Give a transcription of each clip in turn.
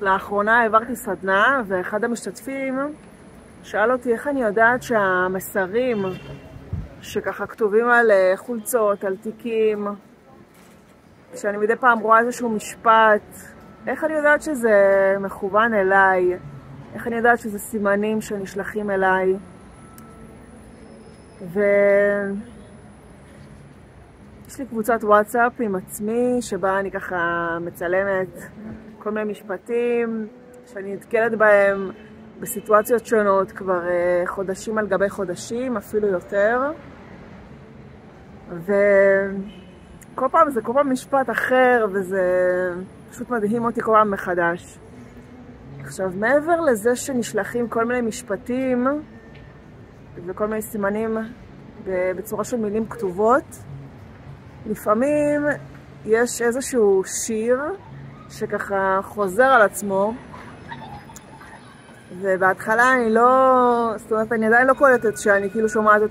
לאחרונה העברתי סדנה, ואחד המשתתפים שאל אותי איך אני יודעת שהמסרים שככה כתובים על חולצות, על תיקים, שאני מדי פעם רואה איזשהו משפט, איך אני יודעת שזה מכוון אליי? איך אני יודעת שזה סימנים שנשלחים אליי? יש לי קבוצת וואטסאפ עם עצמי, שבה אני ככה מצלמת כל מיני משפטים שאני נתקלת בהם בסיטואציות שונות כבר חודשים על גבי חודשים, אפילו יותר. וכל פעם זה כל פעם משפט אחר, וזה פשוט מדהים אותי כל פעם מחדש. עכשיו, מעבר לזה שנשלחים כל מיני משפטים וכל מיני סימנים בצורה של מילים כתובות, לפעמים יש איזשהו שיר שככה חוזר על עצמו, ובהתחלה אני עדיין לא קולטת שאני כאילו שומעת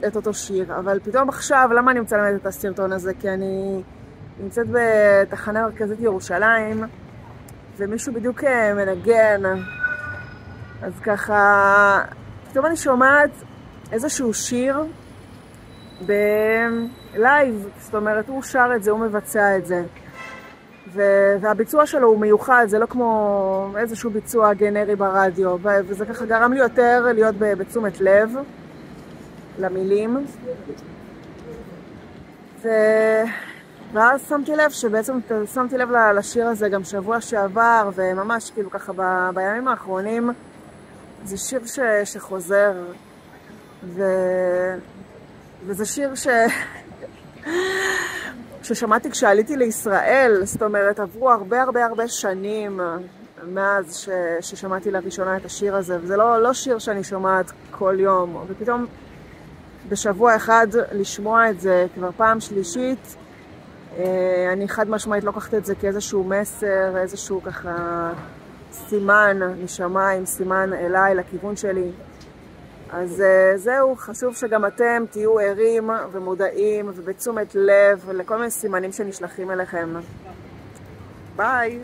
את אותו שיר, אבל פתאום עכשיו, למה אני מצלמת את הסרטון הזה? כי אני נמצאת בתחנה מרכזית ירושלים, ומישהו בדיוק מנגן, אז ככה, פתאום אני שומעת איזשהו שיר בלייב, זאת אומרת, הוא שר את זה, הוא מבצע את זה. והביצוע שלו הוא מיוחד, זה לא כמו איזשהו ביצוע גנרי ברדיו, וזה ככה גרם לי יותר להיות בתשומת לב למילים. ואז שמתי לב שבעצם שמתי לב לשיר הזה גם שבוע שעבר, וממש כאילו ככה בימים האחרונים זה שיר שחוזר, וזה שיר ששמעתי כשעליתי לישראל, זאת אומרת עברו הרבה שנים מאז ששמעתי לראשונה את השיר הזה, וזה לא שיר שאני שומעת כל יום, ופתאום בשבוע אחד לשמוע את זה כבר פעם שלישית, אני חד משמעית לוקחת את זה כאיזשהו מסר, איזשהו ככה סימן משמיים, סימן אליי, לכיוון שלי. אז זהו, חשוב שגם אתם תהיו ערים ומודעים ובתשומת לב לכל מיני סימנים שנשלחים אליכם. ביי!